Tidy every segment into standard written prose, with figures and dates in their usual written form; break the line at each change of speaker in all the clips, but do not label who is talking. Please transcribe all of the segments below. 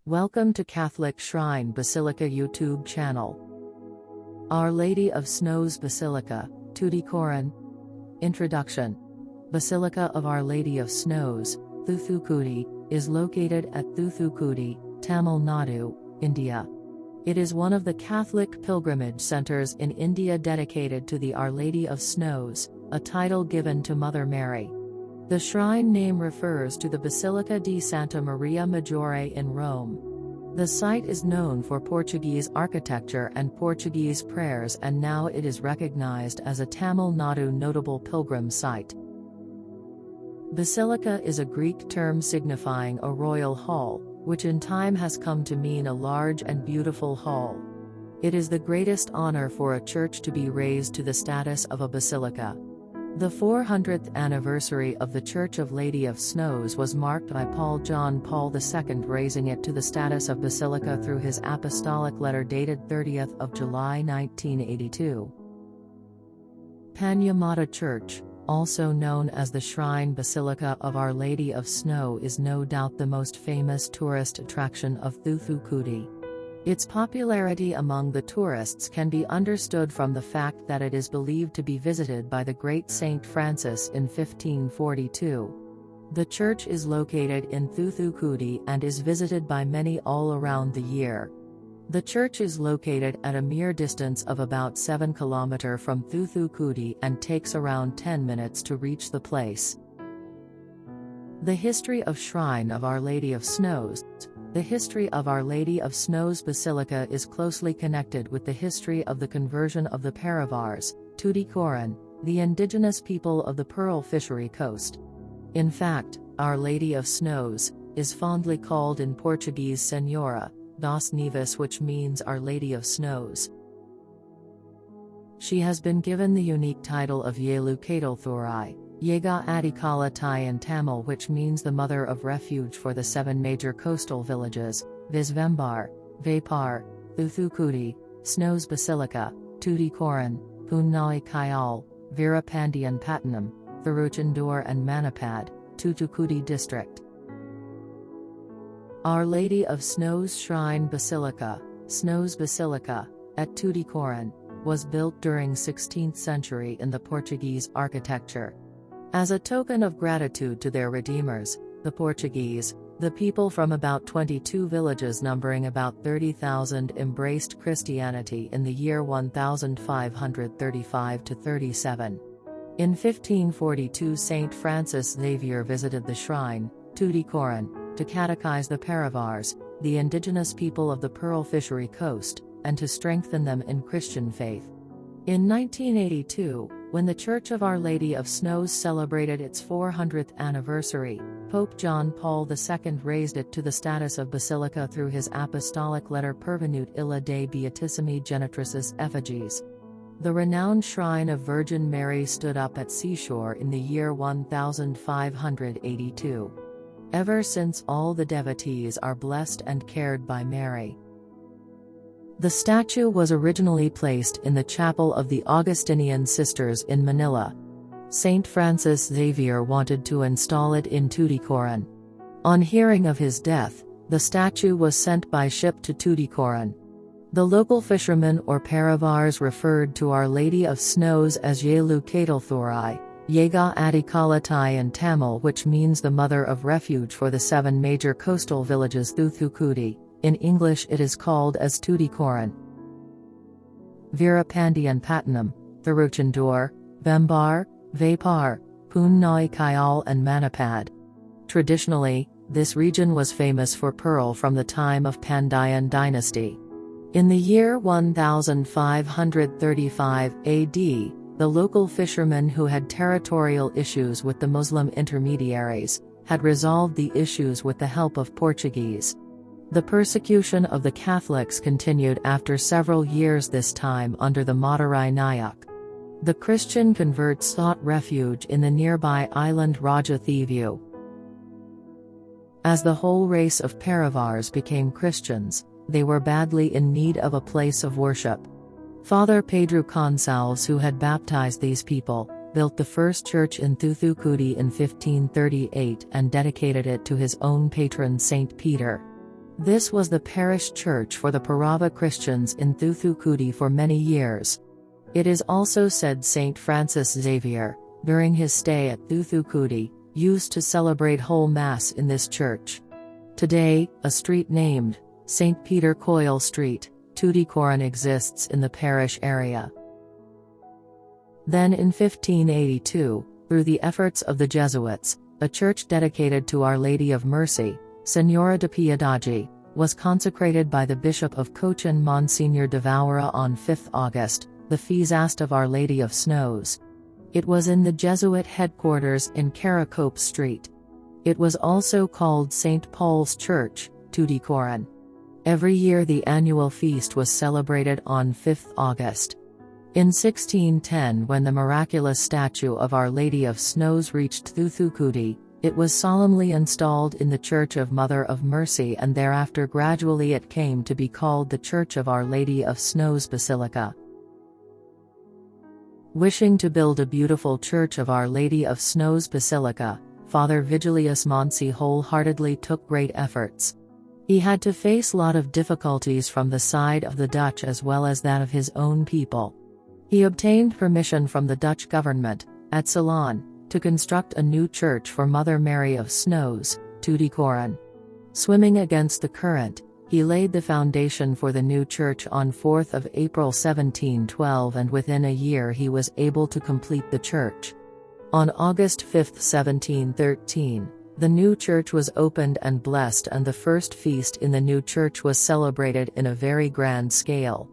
Welcome to Catholic Shrine Basilica YouTube channel. Our Lady of Snows Basilica, Tuticorin. Introduction. Basilica of Our Lady of Snows, Thoothukudi, is located at Thoothukudi, Tamilnadu, India. It is one of the Catholic pilgrimage centers in India dedicated to the Our Lady of Snows, a title given to Mother Mary. The shrine name refers to the Basilica di Santa Maria Maggiore in Rome. The site is known for Portuguese architecture and Portuguese prayers, and now it is recognized as a Tamil Nadu notable pilgrim site. Basilica is a Greek term signifying a royal hall, which in time has come to mean a large and beautiful hall. It is the greatest honor for a church to be raised to the status of a basilica. The 400th anniversary of the Church of Lady of Snows was marked by John Paul II raising it to the status of basilica through his apostolic letter dated 30th of July 1982. Paniya Matha Church, also known as the Shrine Basilica of Our Lady of Snow, is no doubt the most famous tourist attraction of Thoothukudi. Its popularity among the tourists can be understood from the fact that it is believed to be visited by the great Saint Francis in 1542. The church is located in Thoothukudi and is visited by many all around the year. The church is located at a mere distance of about 7 km from Thoothukudi and takes around 10 minutes to reach the place. The history of Shrine of Our Lady of Snows. The history of Our Lady of Snows Basilica is closely connected with the history of the conversion of the Paravars, Tuticorin, the indigenous people of the pearl fishery coast. In fact, Our Lady of Snows is fondly called in Portuguese Senhora das Neves, which means Our Lady of Snows. She has been given the unique title of Yelu Thuri, Yega Adikalatai in Tamil, which means the Mother of Refuge for the 7 major coastal villages, viz. Vembar, Vapar, Thoothukudi, Snows Basilica, Tuticorin, Punnai Kayal, Veerapandiyan Pattanam, Thiruchendur and Manipad, Thoothukudi district. Our Lady of Snows Shrine Basilica, Snows Basilica, at Tuticorin, was built during 16th century in the Portuguese architecture. As a token of gratitude to their redeemers, the Portuguese, the people from about 22 villages numbering about 30,000 embraced Christianity in the year 1535–37. In 1542 Saint Francis Xavier visited the shrine, Tuticorin, to catechize the Paravars, the indigenous people of the pearl fishery coast, and to strengthen them in Christian faith. In 1982, when the Church of Our Lady of Snows celebrated its 400th anniversary, Pope John Paul II raised it to the status of basilica through his apostolic letter Pervenute illa de Beatissimi Genitrices Effigies. The renowned shrine of Virgin Mary stood up at seashore in the year 1582. Ever since, all the devotees are blessed and cared by Mary. The statue was originally placed in the chapel of the Augustinian Sisters in Manila. Saint Francis Xavier wanted to install it in Tuticorin. On hearing of his death, the statue was sent by ship to Tuticorin. The local fishermen or Paravars referred to Our Lady of Snows as Yelu Thuri, Yega Adikalatai in Tamil, which means the Mother of Refuge for the 7 major coastal villages Thoothukudi. In English it is called as Tuticorin. Veerapandiyan Pattanam, Thiruchendur, Vembar, Vapar, Punnai Kayal and Manipad. Traditionally, this region was famous for pearl from the time of Pandyan dynasty. In the year 1535 AD, the local fishermen who had territorial issues with the Muslim intermediaries, had resolved the issues with the help of Portuguese. The persecution of the Catholics continued after several years, this time under the Madurai Nayak. The Christian converts sought refuge in the nearby island Rajathevu. As the whole race of Paravars became Christians, they were badly in need of a place of worship. Father Pedro Gonçalves, who had baptized these people, built the first church in Thoothukudi in 1538 and dedicated it to his own patron Saint Peter. This was the parish church for the Parava Christians in Thoothukudi for many years. It is also said Saint Francis Xavier, during his stay at Thoothukudi, used to celebrate whole Mass in this church. Today, a street named St. Peter Coyle Street, Tuticorin exists in the parish area. Then in 1582, through the efforts of the Jesuits, a church dedicated to Our Lady of Mercy, Senhora de Piedade, was consecrated by the Bishop of Cochin Monsignor de Voura on 5 August, the feast of Our Lady of Snows. It was in the Jesuit headquarters in Caracope Street. It was also called St. Paul's Church, Tuticorin. Every year the annual feast was celebrated on 5 August. In 1610, when the miraculous statue of Our Lady of Snows reached Thoothukudi, it was solemnly installed in the Church of Mother of Mercy, and thereafter gradually it came to be called the Church of Our Lady of Snows Basilica. Wishing to build a beautiful Church of Our Lady of Snows Basilica, Father Vigilius Monsi wholeheartedly took great efforts. He had to face a lot of difficulties from the side of the Dutch as well as that of his own people. He obtained permission from the Dutch government, at Ceylon, to construct a new church for Mother Mary of Snows, Tuticorin. Swimming against the current, he laid the foundation for the new church on 4th of April 1712, and within a year he was able to complete the church. On August 5, 1713, the new church was opened and blessed, and the first feast in the new church was celebrated in a very grand scale.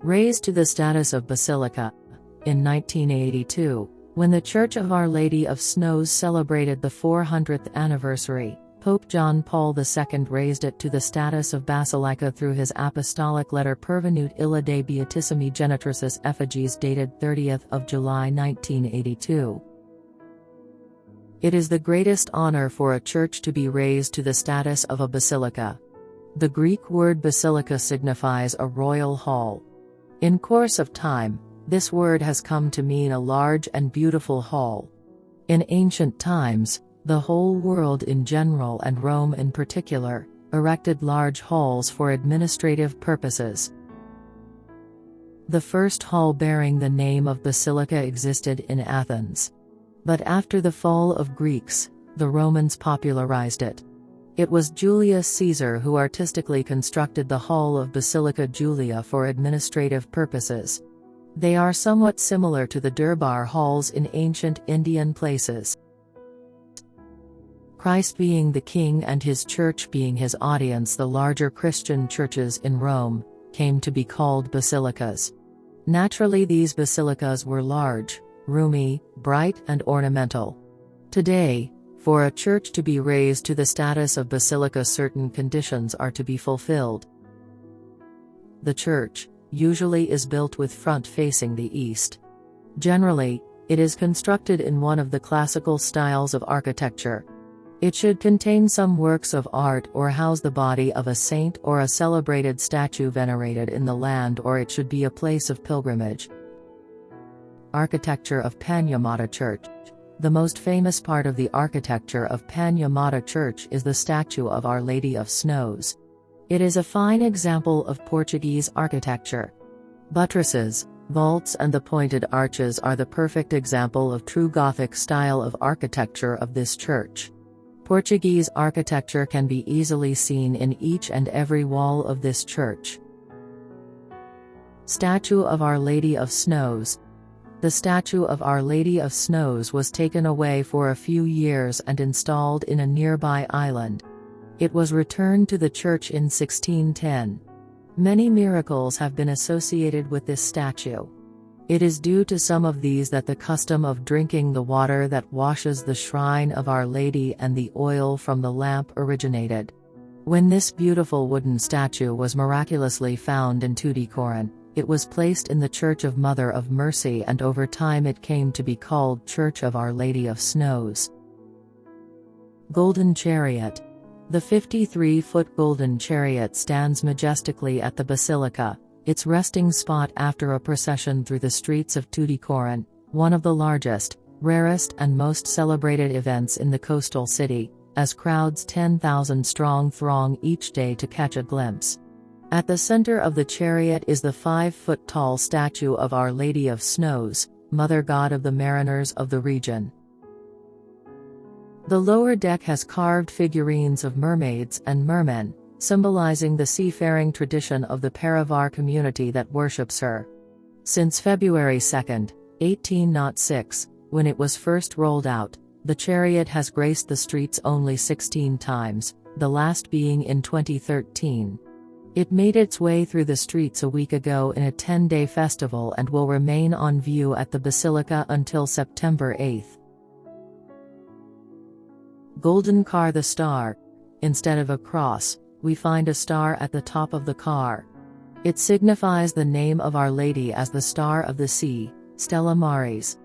Raised to the status of basilica in 1982, when the Church of Our Lady of Snows celebrated the 400th anniversary, Pope John Paul II raised it to the status of basilica through his apostolic letter Pervenute illa de Beatissimi Genitrices Effigies dated 30th of July 1982. It is the greatest honor for a church to be raised to the status of a basilica. The Greek word basilica signifies a royal hall. In course of time, this word has come to mean a large and beautiful hall. In ancient times, the whole world in general and Rome in particular, erected large halls for administrative purposes. The first hall bearing the name of basilica existed in Athens. But after the fall of Greeks, the Romans popularized it. It was Julius Caesar who artistically constructed the Hall of Basilica Julia for administrative purposes. They are somewhat similar to the Durbar halls in ancient Indian places. Christ being the king and his church being his audience, the larger Christian churches in Rome came to be called basilicas. Naturally, these basilicas were large, roomy, bright, and ornamental. Today, for a church to be raised to the status of basilica, certain conditions are to be fulfilled. The church usually is built with front facing the east. Generally, it is constructed in one of the classical styles of architecture. It should contain some works of art or house the body of a saint or a celebrated statue venerated in the land, or it should be a place of pilgrimage. Architecture of Paniya Matha Church. The most famous part of the architecture of Paniya Matha Church is the statue of Our Lady of Snows. It is a fine example of Portuguese architecture. Buttresses, vaults and the pointed arches are the perfect example of true Gothic style of architecture of this church. Portuguese architecture can be easily seen in each and every wall of this church. Statue of Our Lady of Snows. The statue of Our Lady of Snows was taken away for a few years and installed in a nearby island. It was returned to the church in 1610. Many miracles have been associated with this statue. It is due to some of these that the custom of drinking the water that washes the shrine of Our Lady and the oil from the lamp originated. When this beautiful wooden statue was miraculously found in Tuticorin, it was placed in the Church of Mother of Mercy, and over time it came to be called Church of Our Lady of Snows. Golden Chariot. The 53-foot golden chariot stands majestically at the basilica, its resting spot after a procession through the streets of Tuticorin, one of the largest, rarest and most celebrated events in the coastal city, as crowds 10,000 strong throng each day to catch a glimpse. At the center of the chariot is the 5-foot-tall statue of Our Lady of Snows, Mother God of the mariners of the region. The lower deck has carved figurines of mermaids and mermen, symbolizing the seafaring tradition of the Paravar community that worships her. Since February 2, 1806, when it was first rolled out, the chariot has graced the streets only 16 times, the last being in 2013. It made its way through the streets a week ago in a 10-day festival and will remain on view at the Basilica until September 8. Golden Car. The star. Instead of a cross, we find a star at the top of the car. It signifies the name of Our Lady as the Star of the Sea, Stella Maris.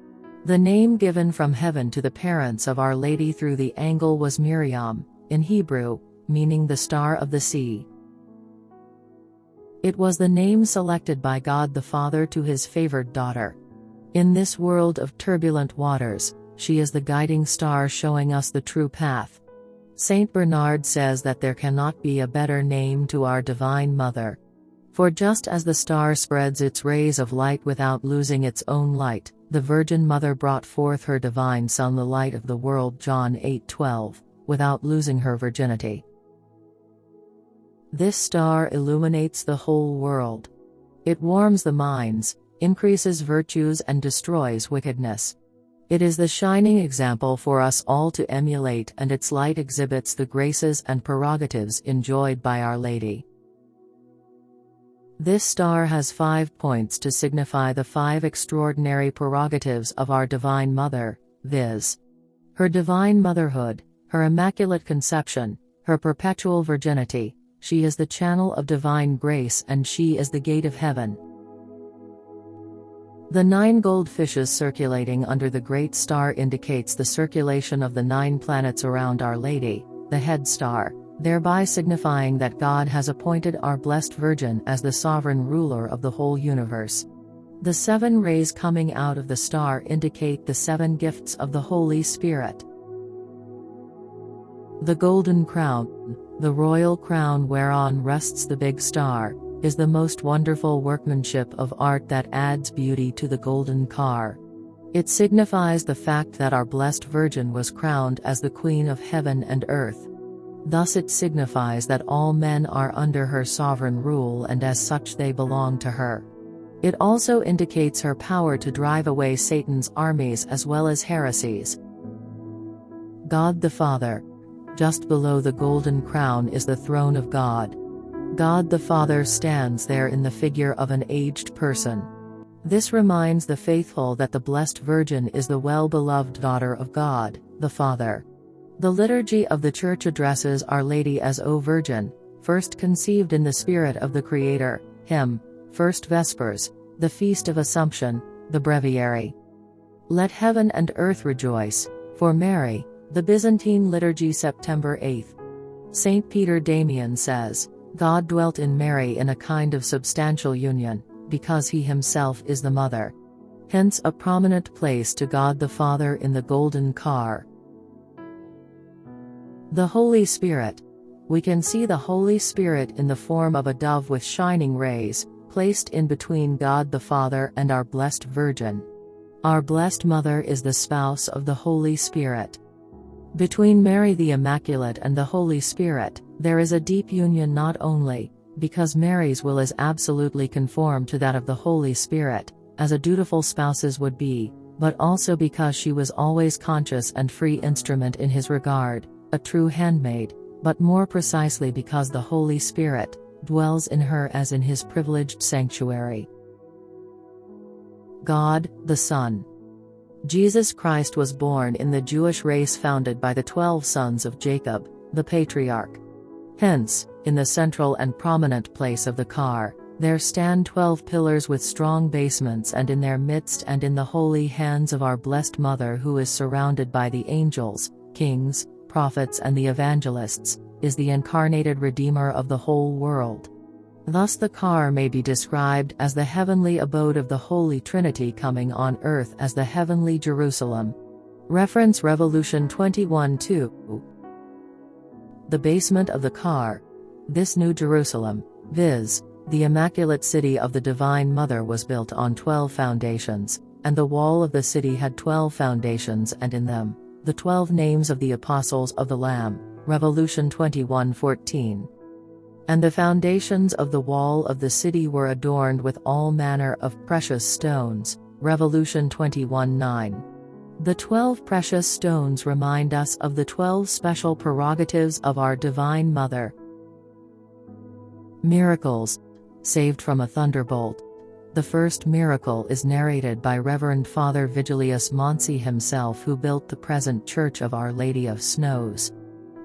The name given from heaven to the parents of Our Lady through the angel was Miriam, in Hebrew, meaning the Star of the Sea. It was the name selected by God the Father to his favored daughter. In this world of turbulent waters, she is the guiding star showing us the true path. Saint Bernard says that there cannot be a better name to our Divine Mother. For just as the star spreads its rays of light without losing its own light, the Virgin Mother brought forth her Divine Son, the light of the world, John 8:12, without losing her virginity. This star illuminates the whole world. It warms the minds, increases virtues and destroys wickedness. It is the shining example for us all to emulate, and its light exhibits the graces and prerogatives enjoyed by Our Lady. This star has 5 points to signify the 5 extraordinary prerogatives of our Divine Mother, viz. her divine motherhood, her immaculate conception, her perpetual virginity. She is the channel of divine grace and she is the gate of heaven. The 9 gold fishes circulating under the great star indicates the circulation of the 9 planets around Our Lady, the head star, thereby signifying that God has appointed our Blessed Virgin as the sovereign ruler of the whole universe. The 7 rays coming out of the star indicate the 7 gifts of the Holy Spirit. The golden crown, the royal crown whereon rests the big star, is the most wonderful workmanship of art that adds beauty to the golden car. It signifies the fact that our Blessed Virgin was crowned as the Queen of heaven and earth. Thus it signifies that all men are under her sovereign rule and as such they belong to her. It also indicates her power to drive away Satan's armies as well as heresies. God the Father. Just below the golden crown is the throne of God. God the Father stands there in the figure of an aged person. This reminds the faithful that the Blessed Virgin is the well-beloved daughter of God, the Father. The liturgy of the Church addresses Our Lady as O Virgin, first conceived in the Spirit of the Creator, hymn, First Vespers, the Feast of Assumption, the Breviary. Let heaven and earth rejoice, for Mary, the Byzantine liturgy September 8. Saint Peter Damian says, God dwelt in Mary in a kind of substantial union, because he himself is the mother. Hence a prominent place to God the Father in the golden car. The Holy Spirit. We can see the Holy Spirit in the form of a dove with shining rays, placed in between God the Father and our Blessed Virgin. Our Blessed Mother is the spouse of the Holy Spirit. Between Mary the Immaculate and the Holy Spirit, there is a deep union, not only because Mary's will is absolutely conformed to that of the Holy Spirit, as a dutiful spouse's would be, but also because she was always conscious and free instrument in his regard, a true handmaid, but more precisely because the Holy Spirit dwells in her as in his privileged sanctuary. God, the Son. Jesus Christ was born in the Jewish race founded by the 12 sons of Jacob, the patriarch. Hence, in the central and prominent place of the car, there stand 12 pillars with strong basements, and in their midst and in the holy hands of our Blessed Mother, who is surrounded by the angels, kings, prophets and the evangelists, is the incarnated Redeemer of the whole world. Thus the car may be described as the heavenly abode of the Holy Trinity coming on earth as the heavenly Jerusalem. Reference Revolution 21:2. The basement of the car. This New Jerusalem, viz., the Immaculate City of the Divine Mother, was built on 12 foundations, and the wall of the city had 12 foundations, and in them, the 12 names of the Apostles of the Lamb, Revolution 21:14. And the foundations of the wall of the city were adorned with all manner of precious stones, Revolution 21:9. The 12 precious stones remind us of the 12 special prerogatives of our Divine Mother. Miracles. Saved from a thunderbolt. The first miracle is narrated by Reverend Father Vigilius Monsi himself, who built the present Church of Our Lady of Snows.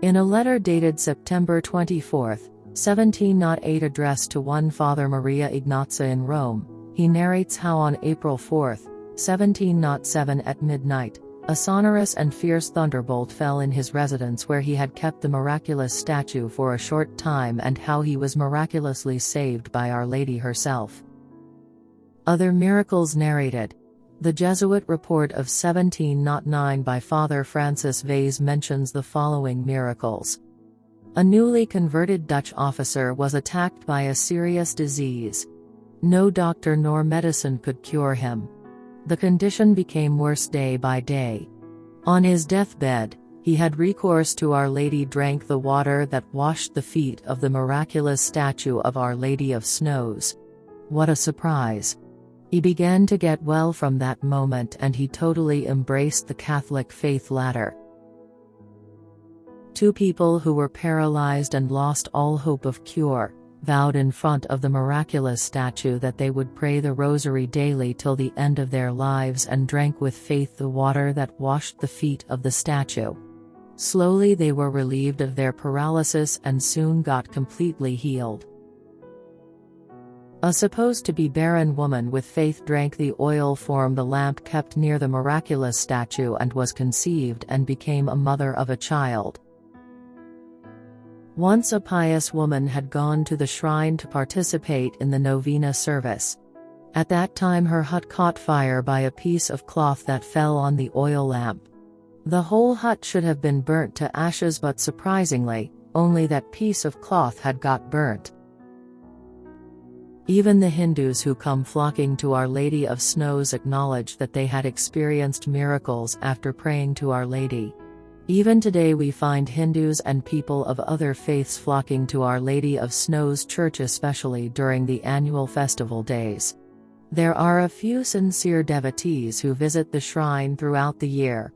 In a letter dated September 24, 1708, addressed to one Father Maria Ignazia in Rome, he narrates how on April 4, 1707 at midnight, a sonorous and fierce thunderbolt fell in his residence where he had kept the miraculous statue for a short time, and how he was miraculously saved by Our Lady herself. Other miracles narrated. The Jesuit report of 1709 by Father Francis Vase mentions the following miracles. A newly converted Dutch officer was attacked by a serious disease. No doctor nor medicine could cure him. The condition became worse day by day. On his deathbed, he had recourse to Our Lady, drank the water that washed the feet of the miraculous statue of Our Lady of Snows. What a surprise! He began to get well from that moment, and he totally embraced the Catholic faith latter. Two people who were paralyzed and lost all hope of cure, vowed in front of the miraculous statue that they would pray the rosary daily till the end of their lives, and drank with faith the water that washed the feet of the statue. Slowly they were relieved of their paralysis and soon got completely healed. A supposed to be barren woman with faith drank the oil from the lamp kept near the miraculous statue and was conceived and became a mother of a child. Once a pious woman had gone to the shrine to participate in the novena service. At that time her hut caught fire by a piece of cloth that fell on the oil lamp. The whole hut should have been burnt to ashes, but surprisingly, only that piece of cloth had got burnt. Even the Hindus who come flocking to Our Lady of Snows acknowledge that they had experienced miracles after praying to Our Lady. Even today we find Hindus and people of other faiths flocking to Our Lady of Snows Church, especially during the annual festival days. There are a few sincere devotees who visit the shrine throughout the year.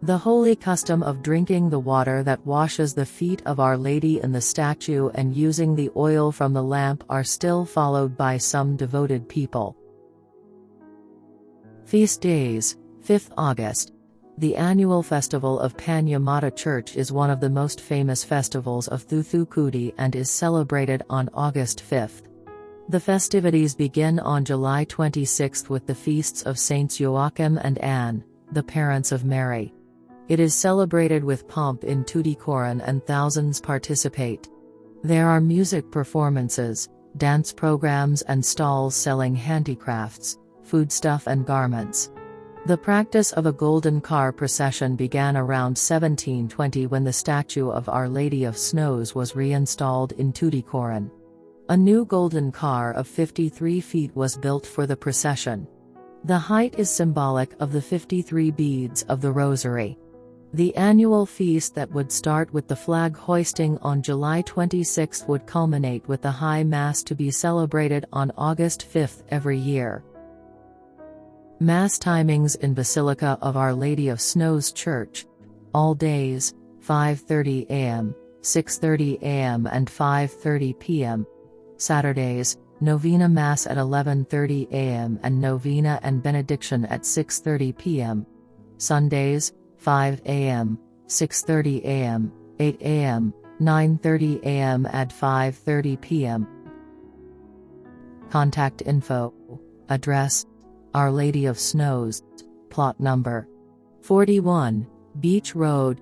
The holy custom of drinking the water that washes the feet of Our Lady in the statue and using the oil from the lamp are still followed by some devoted people. Feast days. 5th August. The annual festival of Paniya Matha Church is one of the most famous festivals of Thoothukudi and is celebrated on August 5th. The festivities begin on July 26th with the feasts of Saints Joachim and Anne, the parents of Mary. It is celebrated with pomp in Tuticorin and thousands participate. There are music performances, dance programs and stalls selling handicrafts, foodstuff and garments. The practice of a golden car procession began around 1720 when the statue of Our Lady of Snows was reinstalled in Tuticorin. A new golden car of 53 feet was built for the procession. The height is symbolic of the 53 beads of the Rosary. The annual feast that would start with the flag hoisting on July 26 would culminate with the High Mass to be celebrated on August 5 every year. Mass timings in Basilica of Our Lady of Snows Church. All days, 5:30 a.m., 6:30 a.m. and 5:30 p.m. Saturdays, Novena Mass at 11:30 a.m. and Novena and Benediction at 6:30 p.m. Sundays, 5 a.m., 6:30 a.m., 8 a.m., 9:30 a.m. and 5:30 p.m. Contact info. Address: Our Lady of Snows, plot number 41, Beach Road,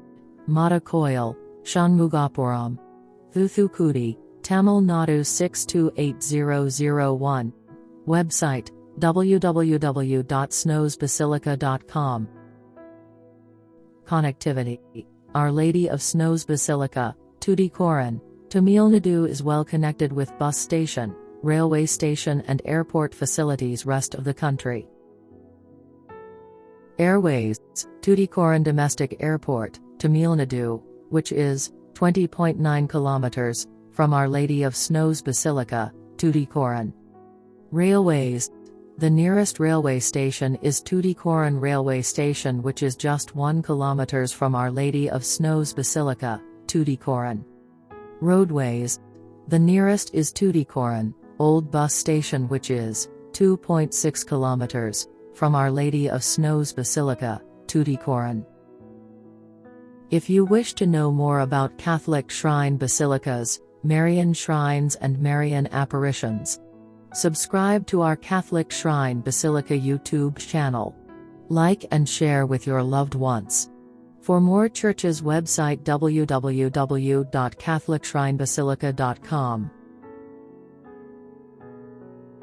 Matakoil, Shanmugapuram, Thoothukudi, Tamilnadu 628001. Website: www.snowsbasilica.com. Connectivity: Our Lady of Snows Basilica, Tuticorin, Tamilnadu is well connected with bus station, railway station and airport facilities rest of the country. Airways, Tuticorin Domestic Airport, Tamilnadu, which is 20.9 kilometers from Our Lady of Snows Basilica, Tuticorin. Railways, the nearest railway station is Tuticorin Railway Station, which is just 1 kilometers from Our Lady of Snows Basilica, Tuticorin. Roadways, the nearest is Tuticorin Old Bus Station, which is 2.6 kilometers from Our Lady of Snows Basilica, Tuticorin. If you wish to know more about Catholic shrine basilicas, Marian shrines and Marian apparitions, subscribe to our Catholic Shrine Basilica YouTube channel. Like and share with your loved ones. For more churches, website www.catholicshrinebasilica.com.